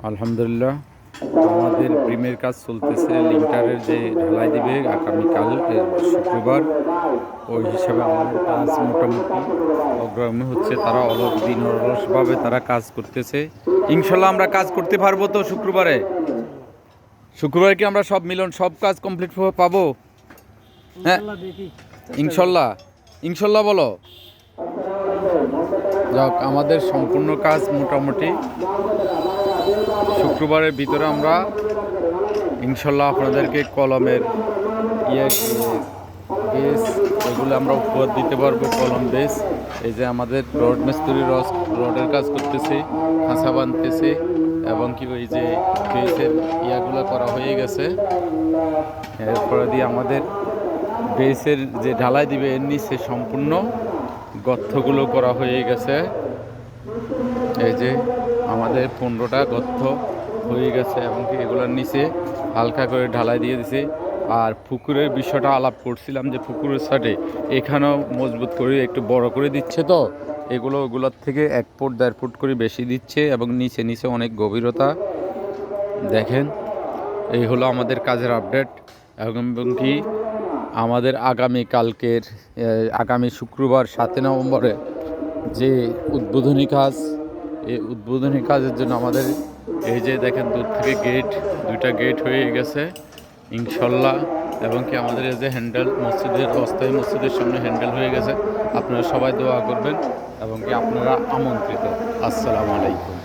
আলহামদুলিল্লাহ, আমাদের প্রিমের কাজ চলতেছে। লিঙ্টারের যে ঢালাই দিবে আগামীকাল শুক্রবার, ওই হিসাবে আমাদের কাজ মোটামুটি অগ্রগণ্য হচ্ছে। তারা দিন অলসভাবে তারা কাজ করতেছে। ইনশাল্লাহ আমরা কাজ করতে পারবো তো শুক্রবারে? শুক্রবারে কি আমরা সব কাজ কমপ্লিট পাবো? হ্যাঁ, ইনশাল্লাহ। ইনশাল্লাহ বলো। যাক, আমাদের সম্পূর্ণ কাজ মোটামুটি শুক্রবারের ভিতরে আমরা ইনশাল্লাহ আপনাদেরকে কলমের বেস এগুলো আমরা উপহার দিতে পারবো। কলম বেস, এই যে আমাদের রড মিস্ত্রি রডের কাজ করতেছে, খাঁচা বানতেছে এবং কি ওই যে বেসের ইয়াগুলো করা হয়ে গেছে। এরপরে দিয়ে আমাদের বেসের যে ঢালাই দিবে এর নিচে সম্পূর্ণ গর্তগুলো করা হয়ে গেছে। এই যে আমাদের 15টা গর্ত হয়ে গেছে এবং কি এগুলোর নিচে হালকা করে ঢালাই দিয়ে দিছে। আর পুকুরের বিষয়টা আলাপ করছিলাম যে পুকুরের সাইডে এখানেও মজবুত করে একটু বড় করে দিচ্ছে, তো ওগুলোর থেকে 1 ফুট 1.5 ফুট করে বেশি দিচ্ছে এবং নিচে অনেক গভীরতা। দেখেন, এই হলো আমাদের কাজের আপডেট। এবং কি আমাদের আগামী শুক্রবার 7 নভেম্বরে যে উদ্বোধনী কাজ, এই উদ্বোধনী কাজের জন্য আমাদের এই যে দেখেন দূর থেকে দুইটা গেট হয়ে গেছে ইনশাল্লাহ। এবং কি আমাদের এই যে হ্যান্ডেল অস্থায়ী মসজিদের সামনে হ্যান্ডেল হয়ে গেছে। আপনারা সবাই দোয়া করবেন এবং কি আপনারা আমন্ত্রিত। আসসালামু আলাইকুম।